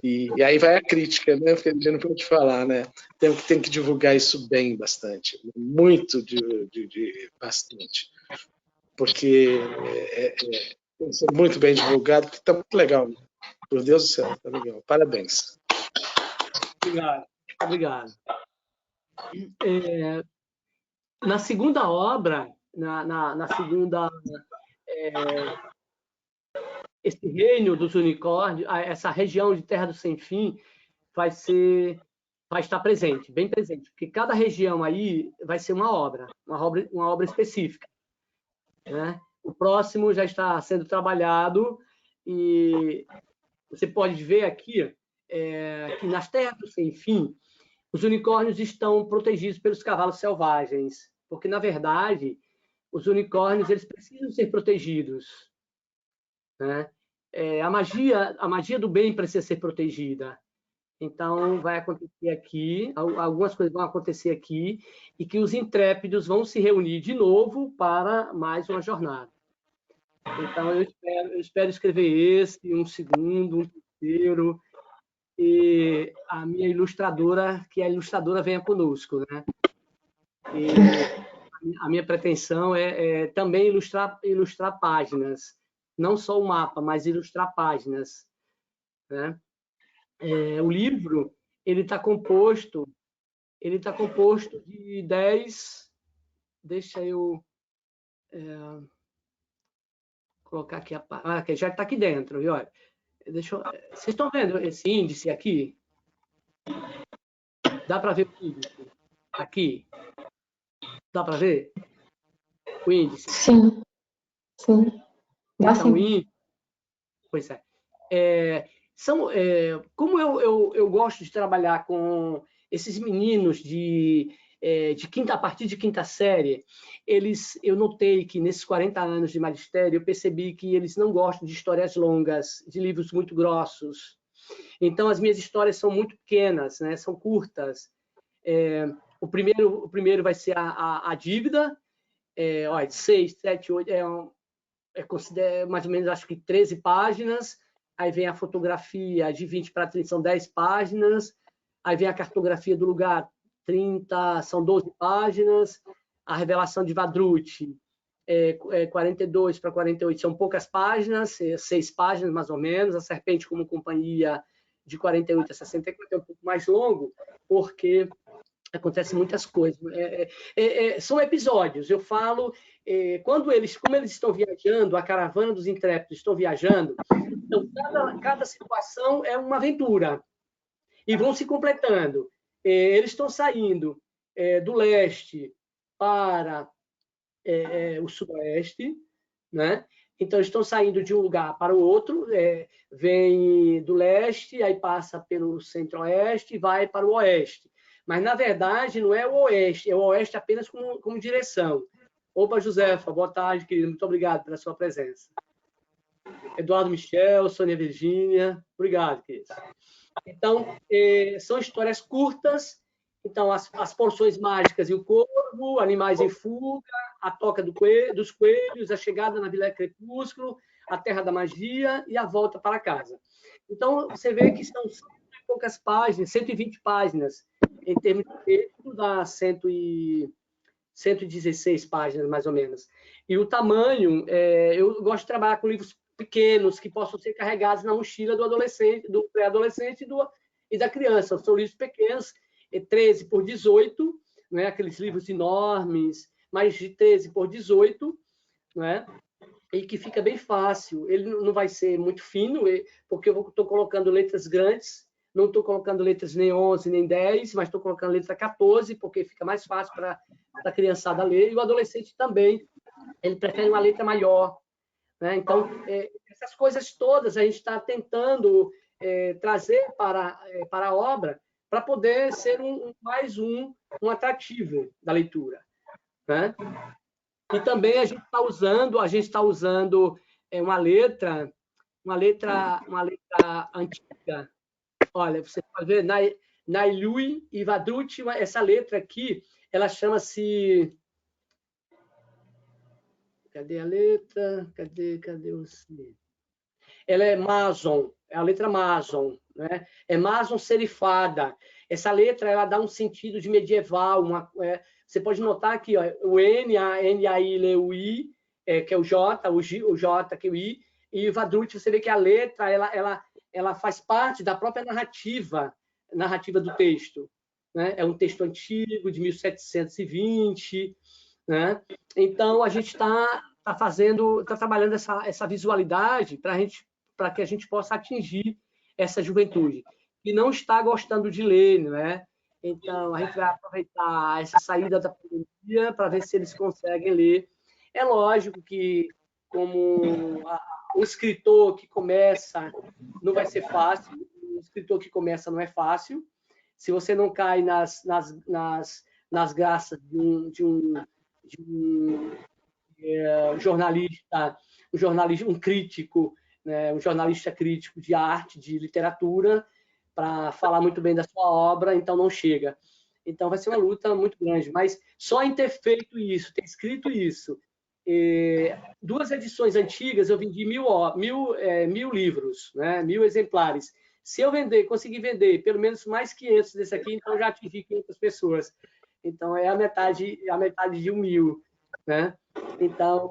E aí vai a crítica, né? Porque a gente não pode falar, né? Tem que divulgar isso bem, bastante, muito bastante, porque tem que ser muito bem divulgado, porque está muito legal. Por Deus do céu, está legal. Parabéns. Obrigado. Na segunda obra, na segunda, esse reino dos unicórnios, essa região de Terra do Sem Fim vai estar presente, bem presente, porque cada região aí vai ser uma obra específica, né? O próximo já está sendo trabalhado e você pode ver aqui que nas Terras do Sem Fim os unicórnios estão protegidos pelos cavalos selvagens, porque na verdade os unicórnios eles precisam ser protegidos, né? A magia do bem precisa ser protegida. Então, vai acontecer aqui, algumas coisas vão acontecer aqui, e que os intrépidos vão se reunir de novo para mais uma jornada. Então, eu espero escrever esse, um segundo, um terceiro, e a minha ilustradora, que a ilustradora venha conosco, né? E a minha pretensão é também ilustrar páginas, não só o mapa, mas ilustrar páginas, né? O livro ele está composto de 10. Deixa eu colocar aqui que já está aqui dentro, viu? Olha, vocês estão vendo esse índice aqui? Dá para ver o índice aqui? Dá para ver o índice? Sim. Dá então, sim. Índice, pois como eu gosto de trabalhar com esses meninos a partir de quinta série, eu notei que nesses 40 anos de magistério, eu percebi que eles não gostam de histórias longas, de livros muito grossos. Então, as minhas histórias são muito pequenas, né? São curtas. O primeiro vai ser a dívida, de 6, 7, 8, mais ou menos, acho que 13 páginas. Aí vem a fotografia de 20 para 30, são 10 páginas. Aí vem a cartografia do lugar, 30, são 12 páginas. A revelação de Vadruti, 42 para 48, são poucas páginas, 6 páginas mais ou menos. A Serpente como Companhia, de 48 a 64, é um pouco mais longo, porque Acontecem muitas coisas. São episódios. Eu falo, como eles estão viajando, a caravana dos intrépidos estão viajando, então cada situação é uma aventura. E vão se completando. Eles estão saindo do leste para o sudoeste, né? Então, estão saindo de um lugar para o outro, vem do leste, aí passa pelo centro-oeste e vai para o oeste. Mas, na verdade, não é o oeste, é o oeste apenas como direção. Opa, Josefa, boa tarde, querido. Muito obrigado pela sua presença. Eduardo Michel, Sônia Virgínia, obrigado, querido. Então, são histórias curtas. Então, as porções mágicas e o corvo, animais em fuga, a toca dos coelhos, a chegada na Vila Crepúsculo, a terra da magia e a volta para casa. Então, você vê que são 100 e poucas páginas, 120 páginas, em termos de texto, dá 116 páginas, mais ou menos. E o tamanho, eu gosto de trabalhar com livros pequenos, que possam ser carregados na mochila do adolescente, do pré-adolescente e da criança. São livros pequenos, 13 por 18, né? Aqueles livros enormes, mais de 13 por 18, né? E que fica bem fácil. Ele não vai ser muito fino, porque eu estou colocando letras grandes, não estou colocando letras nem 11, nem 10, mas estou colocando letra 14, porque fica mais fácil para a criançada ler, e o adolescente também, ele prefere uma letra maior, né? Então, essas coisas todas a gente está tentando trazer para a obra, para poder ser mais um atrativo da leitura, né? E também a gente está usando uma letra antiga. Olha, você pode ver, Nailui e Vadruti, essa letra aqui, ela chama-se... Cadê a letra? Cadê o C? Ela é Mason, é a letra Mason, né? É Mason serifada. Essa letra ela dá um sentido de medieval. Você pode notar aqui, ó, o N, a N, a I, o I, que é o J, o J, que é o I, e o Vadruti, você vê que a letra ela faz parte da própria narrativa do texto, né? É um texto antigo, de 1720, né? Então, a gente está trabalhando essa visualidade para que a gente possa atingir essa juventude que não está gostando de ler, né? Então, a gente vai aproveitar essa saída da pandemia para ver se eles conseguem ler. É lógico que, como o escritor que começa, não vai ser fácil. O escritor que começa não é fácil. Se você não cai nas graças de um jornalista, um crítico, né, um jornalista crítico de arte, de literatura, para falar muito bem da sua obra, então não chega. Então vai ser uma luta muito grande, mas só em ter feito isso, ter escrito isso, 2 edições antigas eu vendi 1.000 livros, né, 1.000 exemplares. Se eu conseguir vender pelo menos mais 500 desse aqui, então já atingi 500 pessoas. Então é a metade de 1.000, né? Então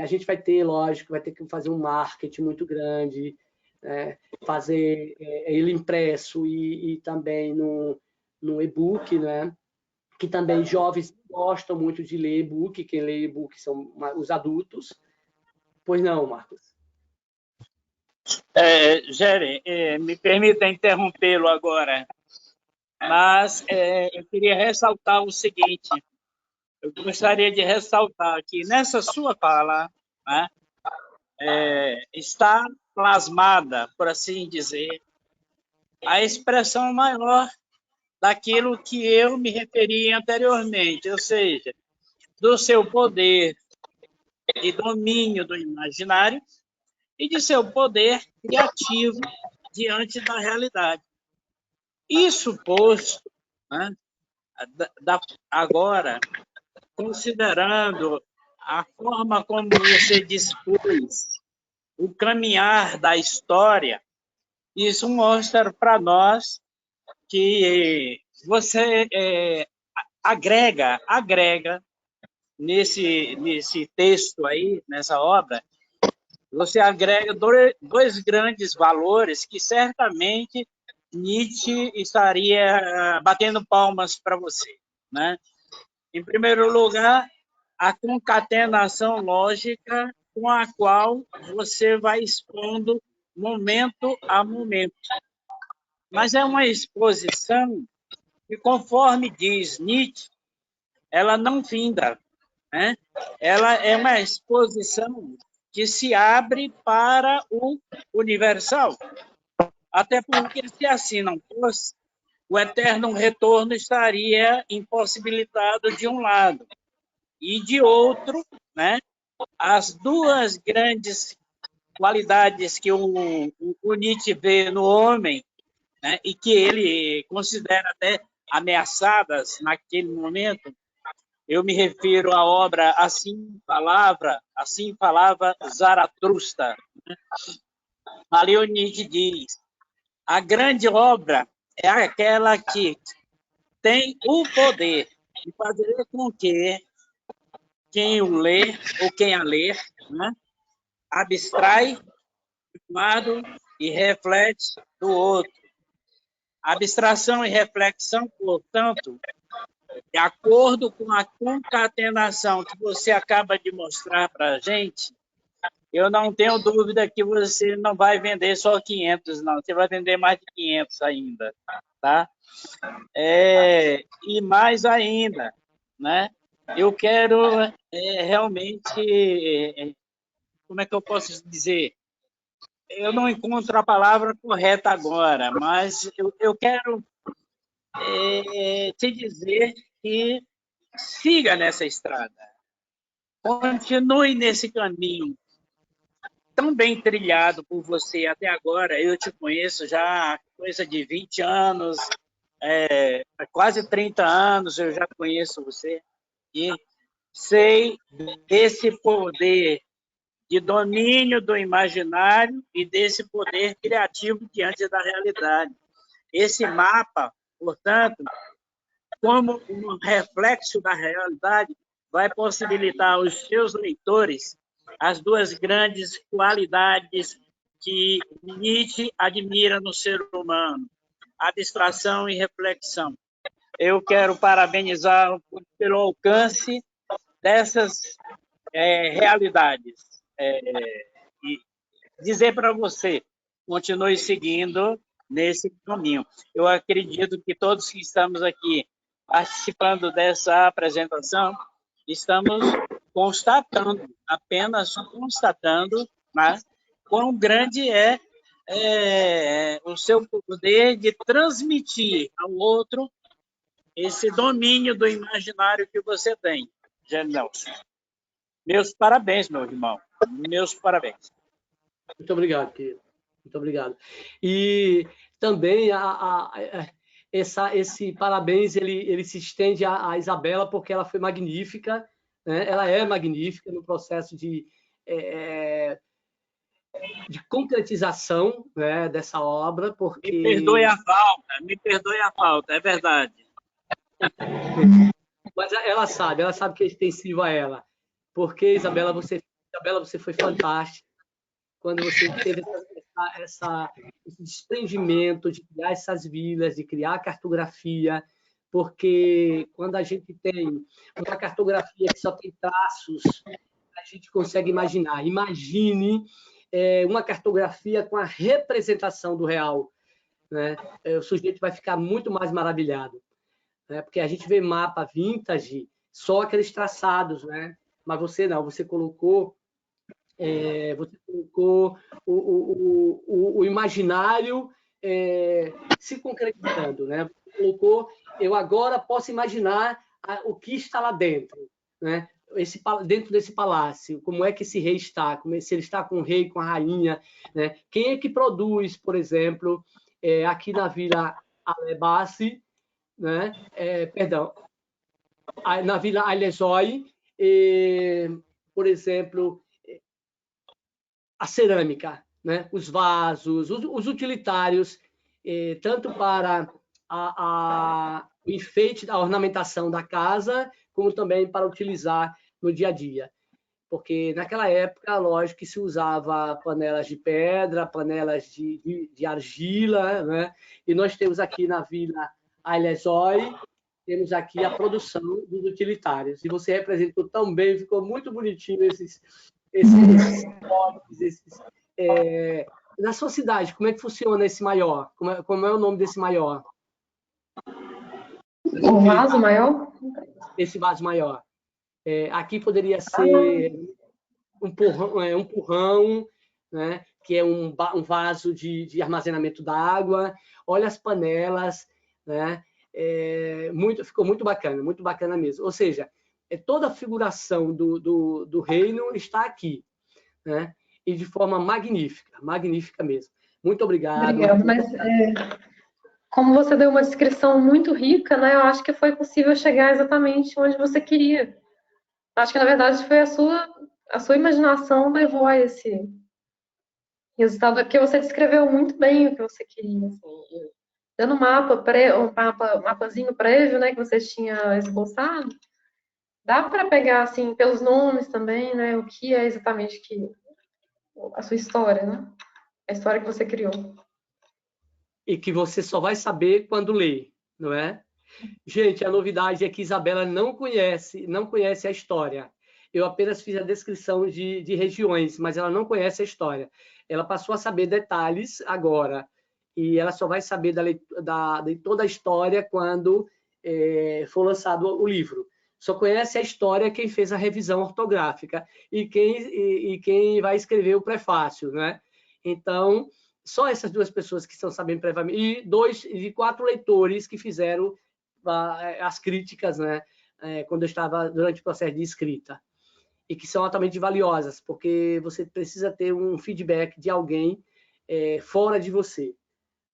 a gente vai ter, lógico, vai ter que fazer um marketing muito grande, fazer ele impresso e também no e-book, né? Que também jovens gostam muito de ler e-book. Quem lê e-book são os adultos. Pois não, Marcos? Gere, me permita interrompê-lo agora, mas eu queria ressaltar o seguinte. Eu gostaria de ressaltar que nessa sua fala, né, está plasmada, por assim dizer, a expressão maior daquilo que eu me referi anteriormente, ou seja, do seu poder de domínio do imaginário e de seu poder criativo diante da realidade. Isso posto, né, agora, considerando a forma como você dispôs o caminhar da história, isso mostra para nós que você agrega nesse texto aí, nessa obra, você agrega 2 grandes valores que certamente Nietzsche estaria batendo palmas para você, né? Em primeiro lugar, a concatenação lógica com a qual você vai expondo momento a momento. Mas é uma exposição que, conforme diz Nietzsche, ela não finda, né? Ela é uma exposição que se abre para o universal. Até porque, se assim não fosse, o eterno retorno estaria impossibilitado de um lado. E de outro, né, as duas grandes qualidades que o Nietzsche vê no homem, né, e que ele considera até ameaçadas naquele momento, eu me refiro à obra Assim Falava Zaratustra. Ali o Nietzsche diz: a grande obra é aquela que tem o poder de fazer com que quem o lê ou quem a lê, né, abstrai de um lado e reflete do outro. Abstração e reflexão, portanto, de acordo com a concatenação que você acaba de mostrar para a gente, eu não tenho dúvida que você não vai vender só 500, não. Você vai vender mais de 500 ainda, tá? E mais ainda, né? Eu quero realmente, como é que eu posso dizer? Eu não encontro a palavra correta agora, mas eu quero te dizer que siga nessa estrada, continue nesse caminho tão bem trilhado por você até agora. Eu te conheço já há coisa de 20 anos, há quase 30 anos eu já conheço você e sei desse poder de domínio do imaginário e desse poder criativo diante da realidade. Esse mapa, portanto, como um reflexo da realidade, vai possibilitar aos seus leitores as duas grandes qualidades que Nietzsche admira no ser humano: abstração e reflexão. Eu quero parabenizar pelo alcance dessas realidades e dizer para você, continue seguindo nesse caminho. Eu acredito que todos que estamos aqui participando dessa apresentação estamos constatando, apenas constatando, né, quão grande é o seu poder de transmitir ao outro esse domínio do imaginário que você tem, Nelson. Meus parabéns, meu irmão. Meus parabéns. Muito obrigado, querido. Muito obrigado. E também esse parabéns ele se estende à Isabela, porque ela foi magnífica, né? Ela é magnífica no processo de concretização, né, dessa obra, porque... Me perdoe a falta, é verdade. Mas ela sabe que é extensivo a ela. Porque, Isabela, você foi fantástica quando você teve esse desprendimento de criar essas vilas, de criar cartografia, porque quando a gente tem uma cartografia que só tem traços, a gente consegue imaginar. Imagine uma cartografia com a representação do real, né? O sujeito vai ficar muito mais maravilhado, né? Porque a gente vê mapa vintage, só aqueles traçados, né? Mas você não, você colocou o imaginário se concretizando, né? Você colocou, eu agora posso imaginar o que está lá dentro, né? Dentro desse palácio, como é que esse rei está, se ele está com o rei, com a rainha, né? Quem é que produz, por exemplo, aqui na Vila Alebassi, né? Perdão, na Vila Alezói, por exemplo, a cerâmica, né? Os vasos, os utilitários, tanto para o enfeite, a ornamentação da casa, como também para utilizar no dia a dia. porque naquela época, lógico que se usava panelas de pedra, panelas de argila, né? E nós temos aqui na Vila Alesói, temos aqui a produção dos utilitários. E você representou tão bem, ficou muito bonitinho esses códigos, na sua cidade, como é que funciona esse maior? Como é o nome desse maior? O vaso maior? Esse vaso maior. Aqui poderia ser um porrão, né? Que é um vaso de armazenamento d'água. Olha as panelas, né? Ficou muito bacana mesmo. Ou seja, toda a figuração do reino está aqui, né? E de forma magnífica mesmo. Muito obrigado. Obrigada, mas como você deu uma descrição muito rica, né? Eu acho que foi possível chegar exatamente onde você queria. Acho que, na verdade, foi a sua imaginação levou a esse resultado, que você descreveu muito bem o que você queria, assim. Dando um mapazinho prévio, né, que você tinha esboçado, dá para pegar, assim, pelos nomes também, né, o que é exatamente a sua história, né? A história que você criou. E que você só vai saber quando ler, não é? Gente, a novidade é que Isabela não conhece a história. Eu apenas fiz a descrição de regiões, mas ela não conhece a história. Ela passou a saber detalhes agora, e ela só vai saber de toda a história quando for lançado o livro. Só conhece a história quem fez a revisão ortográfica e quem vai escrever o prefácio, né? Então, só essas duas pessoas que estão sabendo previamente, e 4 leitores que fizeram as críticas, né, quando eu estava durante o processo de escrita, e que são altamente valiosas, porque você precisa ter um feedback de alguém fora de você,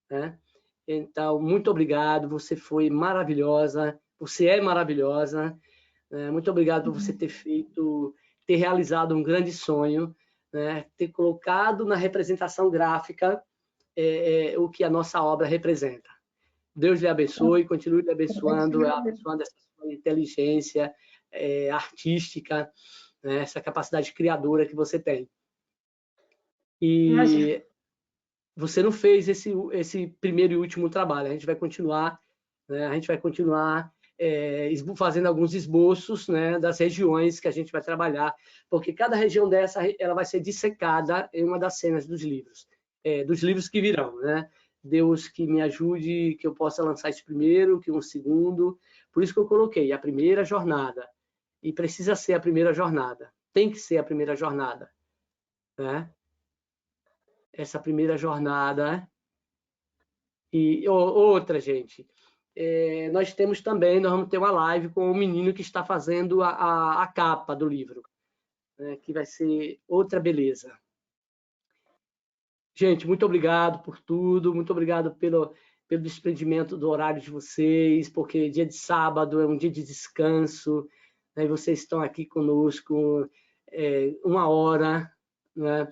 né? Então, muito obrigado, você foi maravilhosa, você é maravilhosa, muito obrigado por você ter realizado um grande sonho, né? Ter colocado na representação gráfica o que a nossa obra representa. Deus lhe abençoe, continue lhe abençoando essa sua inteligência artística, né, essa capacidade criadora que você tem. E você não fez esse primeiro e último trabalho. A gente vai continuar, né, fazendo alguns esboços, né, das regiões que a gente vai trabalhar, porque cada região dessa ela vai ser dissecada em uma das cenas dos livros que virão, né? Deus que me ajude, que eu possa lançar esse primeiro, que um segundo. Por isso que eu coloquei a primeira jornada. E precisa ser a primeira jornada. Tem que ser a primeira jornada, né? Essa primeira jornada. E outra, gente. Nós vamos ter uma live com o menino que está fazendo a capa do livro, né? Que vai ser outra beleza. Gente, muito obrigado por tudo, muito obrigado pelo desprendimento do horário de vocês, porque dia de sábado é um dia de descanso, né? E vocês estão aqui conosco 1 hora, né?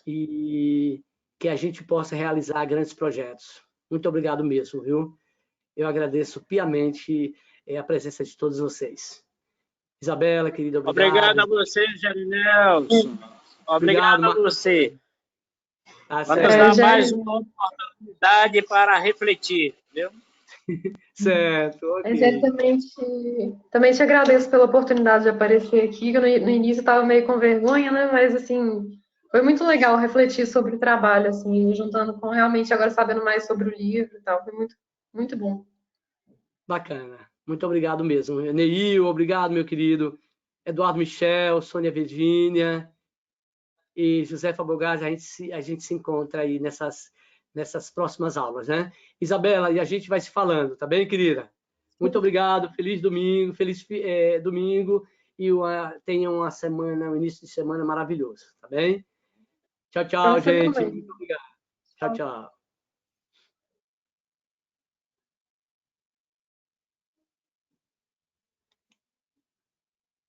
E que a gente possa realizar grandes projetos. Muito obrigado mesmo, viu? Eu agradeço piamente a presença de todos vocês. Isabela, querida, obrigado. Obrigado a você, Jerry Nelson. Obrigado a você. Vamos dar mais uma oportunidade para refletir, viu? Certo, ok. Também te agradeço pela oportunidade de aparecer aqui. No início eu estava meio com vergonha, né? Mas, assim, foi muito legal refletir sobre o trabalho, assim, juntando com realmente agora sabendo mais sobre o livro e tal. Foi muito, muito bom. Bacana. Muito obrigado mesmo. Neil, obrigado, meu querido. Eduardo Michel, Sônia Virgínia e José Fabogás, a gente se encontra aí nessas próximas aulas, né? Isabela, e a gente vai se falando, tá bem, querida? Muito obrigado, feliz domingo e tenham um início de semana maravilhoso, tá bem? Tchau, tchau, gente. Muito obrigado. Tchau, tchau.